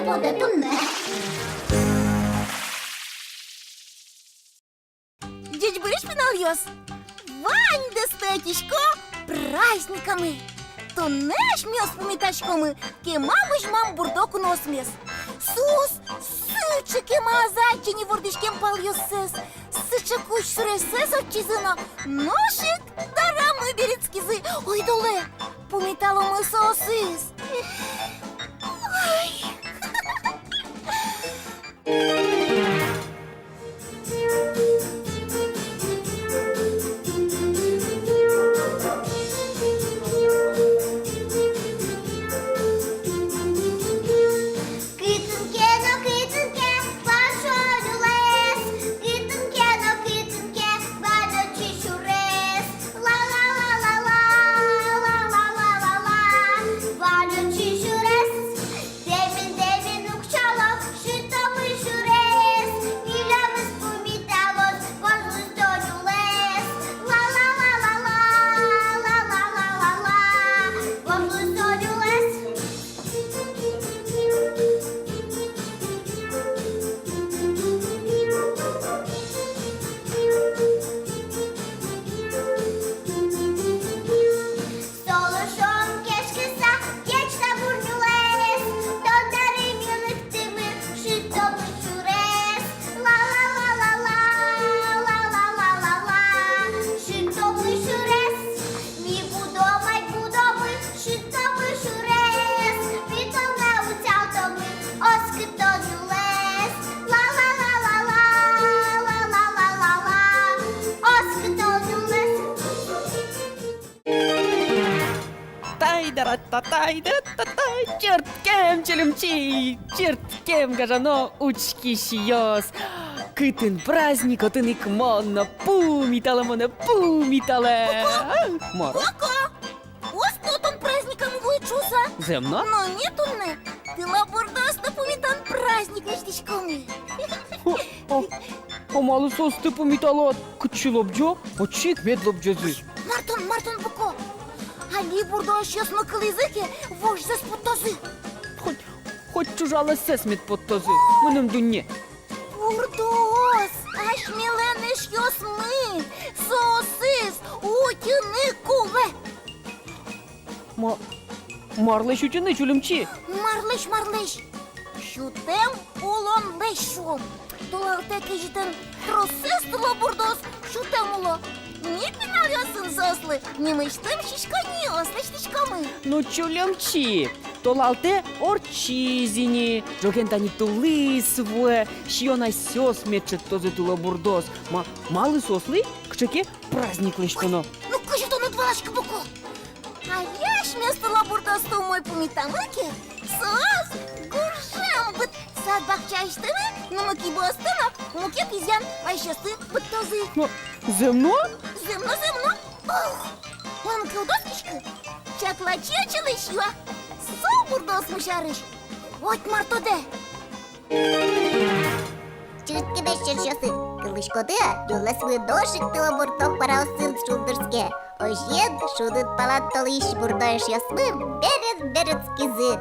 буде тунне. Дядь Борис Пинальос, Вань да статишко праздниками. То наш мёс помитачками, кема мам бурдоку носмес. Сус, сычеке мазачини вордишкем пальёсес. Сычекуч суресес отчизына. Ношик дарамы берецкизы. Ой, доле, помитало мы соосыз. Ой. Тай-да-ра-та-тай-да-та-тай, черткем челюмчи, черткем гажано учки шиёс. Кытын праздник отын икмонно, пумитала моно пумитале. Мора, Коко, остотон праздником вычуса. земно? Но нет унне. Ты лабурдоста помитан праздник эштишкоми. Амалы состы пумитала кычылобжо, очик медлобжозы. Мартон Буко. Али бурдо сейчас на кылызыке вож за спутозы. Хоть чужала сесмет подтозы, мыным дунне. Бурдос, аш миленеш ёс мы. Сосыс, утины куле. Марлыш утины чулюмчи. Марлыш. Шутем улон лешом. Туларте кежитен тросыс тула бурдос. Шутем уло. Не пиналёсын сослы, не мыштым шишко не ослыштышкамы. Ну чулюмчи, толалте орчизини, жогентани тулысве, шиона сёс мечет тозе тула бурдос. Малы сослы, кчеке праздник лыштоно. Ну кажет он двашка буко. А я ж вместо лабурдосту мой помитамыки, сос, гуршем быт сад бахчаштыны, но муки бостына, муки пизян, а еще ты быт тозы. Ну, земно? Земно. Ох, он кылдоскишка, чаклачи очылышла, со бурдос мушарыш. Вот мартоде. Чуткиде шершосы, кылышкоды, юласвы дошик тыла бурток параусыл шулдырске. Ожед шудыт палат толыш бурдош ясмым, берет кизит.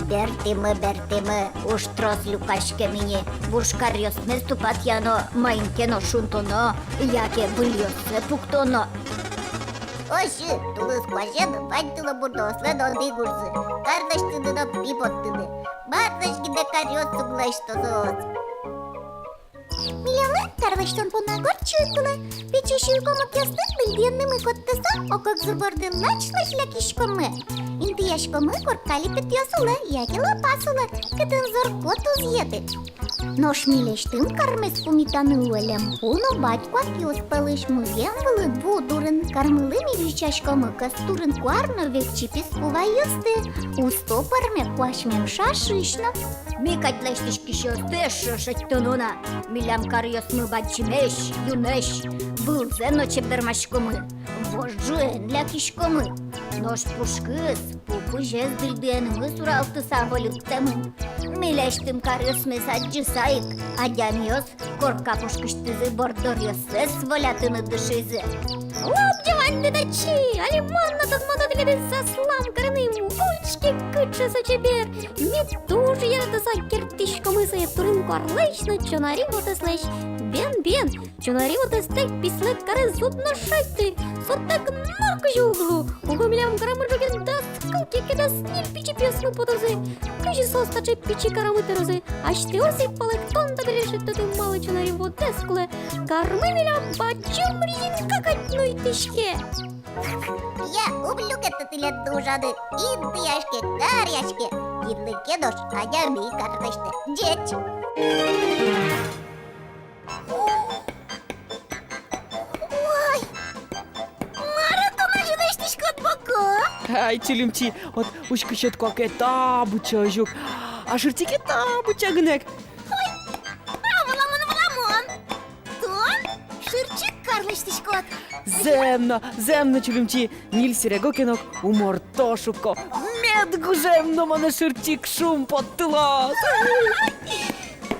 Бертимы, уж трос люкашке мини, буршкар ясмы ступат яно, майнкено шунтоно, яке выльёссе пуктоно. Оши, тулыс кважен, вань тыла бурдослы донды гурзы, кардыштыны пипоттыны, бардышкиде карьёс суглаш тозоз. Милявы, тарваштон пона горчуйтыла, печешуйкому кястын билденнымы коттыса, окак зубордын начлашля кишкомы. Инты яшкомы коркали петьёсулы, яки лапасулы, кытын зор котуз еді. Нош милештын кармес пумитаны уэлем, пуно батько киос пылыш музен вылы будурын, кармылы милючашкомы кастурын куарно векчи пескува юсты, усто парме куашмем шашышно. Микатлештиш кишёсты шашаттонуна, милям карьёсмы бачимеш, юнеш, был зено чебдермашкомы, вожжуэн ля кишкомы. Нож пушкыс, пупу жез билденіңі сұралты сағылықтымын. Милештім карыосмес аджысайық, адямиос корка пушкыштызы бордорьосыз волятыны дышызы. Лобдеванды дачи, алиманна тадмада без заслам карным, ульчки кычы сочебер. Мет тоже яратыса кертишкомы саептурым карлычны чонари отыслэш. Бен, чонари отыстек пислек кары зубна шайты, соттак норкы углу. Угомилям карамы жоген даскалки кеда сниль пичи пьесмы потозы. Кыжи состачы пичи карамы терозы, ашты оси палектон да белешет тотым малы чонари отыскулы. Кармы милям бачым резин какать тишке. Я ублюкетті тілетті ұжады. Инты яшке, дар яшке. Идлы кедош, адями картышты. Жеть. Ой, маратона жинештишко от боку. Ай, чилимчи, от ушкышет кокета бучажук. А шыртике та бучагынек. Аваламон. Тон, шырчик карлыштишко от. Земно чилимчи, нил сирегокенок умортошуко. Медгу земно мана шыртик шум поттылас.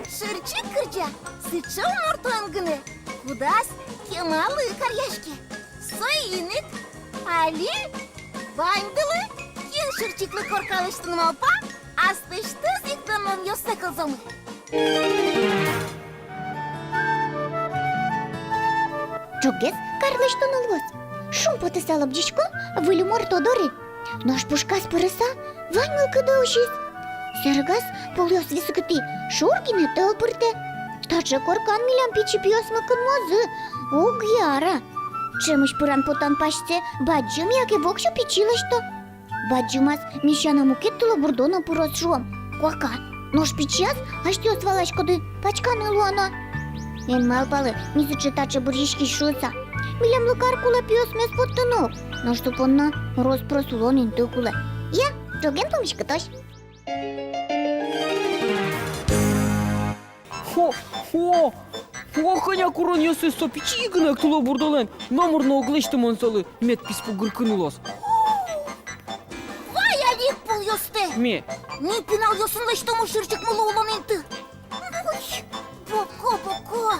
Шырчик кырча, сыча умортуан гыны. Кудас, кемалы карьяшки. Соиник, али, бандылы, кен шырчиклы коркалыштын малпа, астыштыз иктанон ёсекылзомы. Чугес карлыштын улвыз. Шум потысалып жишко, вылюмор тодори. Нож пушкас пырыса, ваньмыл кыда ушиз. Сергас полёс висыкыти, шургине тылпырте. Таче коркан милям пичи пьёсмы кынмозы. Угяра. Чемыш пыран потан пашце, баджым яке вокшу пичилышто. Баджымас мишана мукеттылы бурдона пурос шуам. Куака, нож пичияс, аштёс валашкоды, пачканы луана. Эн малпалы, мизычы таче буришки шуца. Милям лукар кула пьёсмес поттынок. Нож тупонна роз просулон инты кула. Я, жоген тумишкы тош. Хоханя куроньосы сопичи игнек туло бурдолен. Намурно оглешты мансалы, мет писпу гыркынулас. Вай алик пул ёсты. Ме? Не пинал ёсынлы, что му шырчик мулы улан инты. Ой, боко.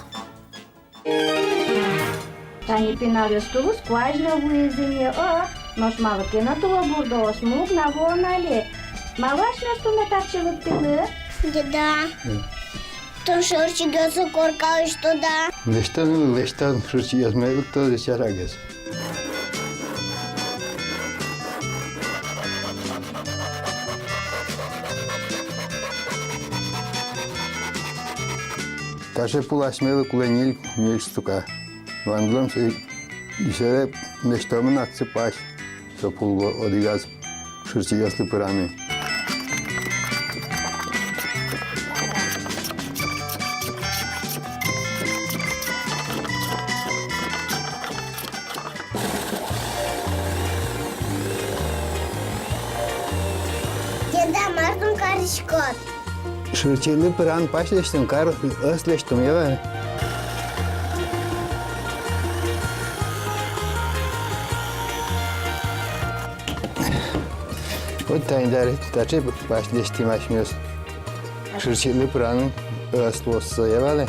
Тани пинарю стулу скважина вызыне, нож малыки на тула бурдош, мук на вонале. Малаш место метачилык тылы? Да. Тон шырчик ёсы коркалыш туда. Лештан шырчик yazmaya ıttı dışarı gez. Taşı pul açmayalı kula nil stuka. Vandılım dışarı leştamın aksı paş. So pul odigaz şırçı yazlı pırami. Деда, мардым карышкот. Şırçılı pıran paşleştim, kar ısleştim ya. Вот тайдар таче paşleştim açmıyoruz. Şırçılı pıranın ıslossu ya.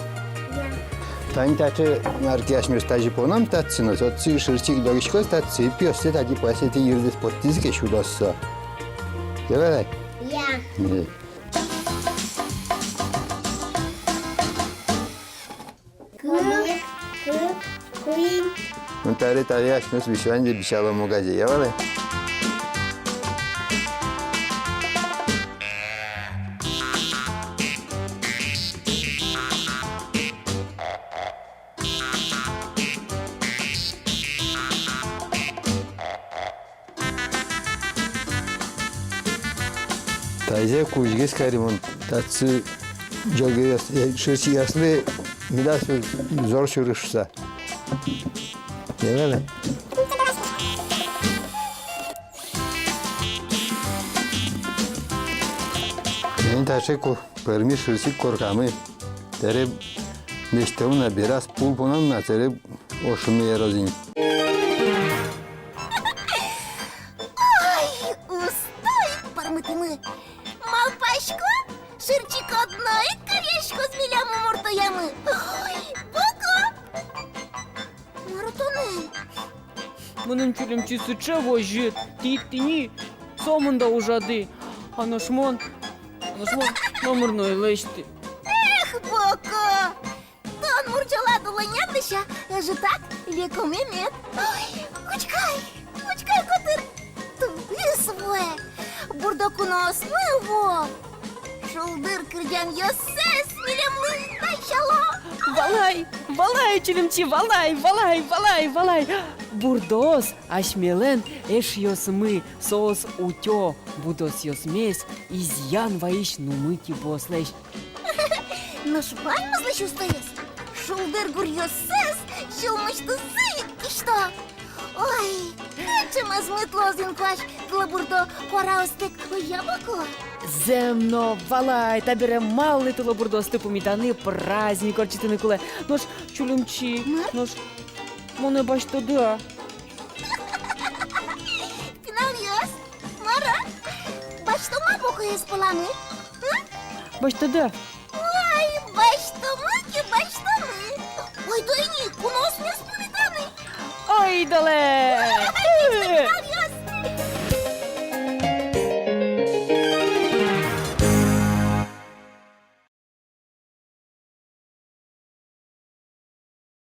Тань таче марки açmıyoruz tacı ponam tatsınız. Otsi şırçık dogişkoz tatsı piyosya tacı paseti yıldız pottiz keşudossu. Ya. Я. Куин. Ну таре açmıyoruz bir şey bir şey alalım gaze ya var. Tayze kuyucuz karimon tatsı jogi şırçı yaslı biraz zor şırışsa. Değil mi? Ben taşı permi şırçı korkamı. Tere neştevuna biraz pul ponamna tere oşunu yerozin. Тяжко з мілями мортоями. Ой, Буко! Маратонин. Bunun çülümçüsü çevojit, tittini, somunda ужади. Анашмон номерної лишти. Ех, Буко! Тон мурчала долонятища, аже так, віком імет. Ой, кучкай, котир. Туди своє. Бурдокуно смиво. Шулдир кирдям йосес, мілямли, тайчало. Valay çülümçi, valay. Бурдос, ашмелен, эш йосмы, соос утё, будос йосмес, изян ваиш нумыки бослеш. Ну шпальма злещу стоїс. Шулдир гур йосес, шулмочту зик, і що? Ой, чима змитло зінкваш, глабурдо кора остик у яблоко. Земно, валай, табере мали тило бурдос типу мітани, праздник орчитини куле. Нож чулümçi, нож, моне бачто да. Пінальйос, Мара, бачто ма боку є з полами? Бачто да. Ой, бачто мики, бачто ми. Ой, дойні, кунос не спомітани. Ой, дале!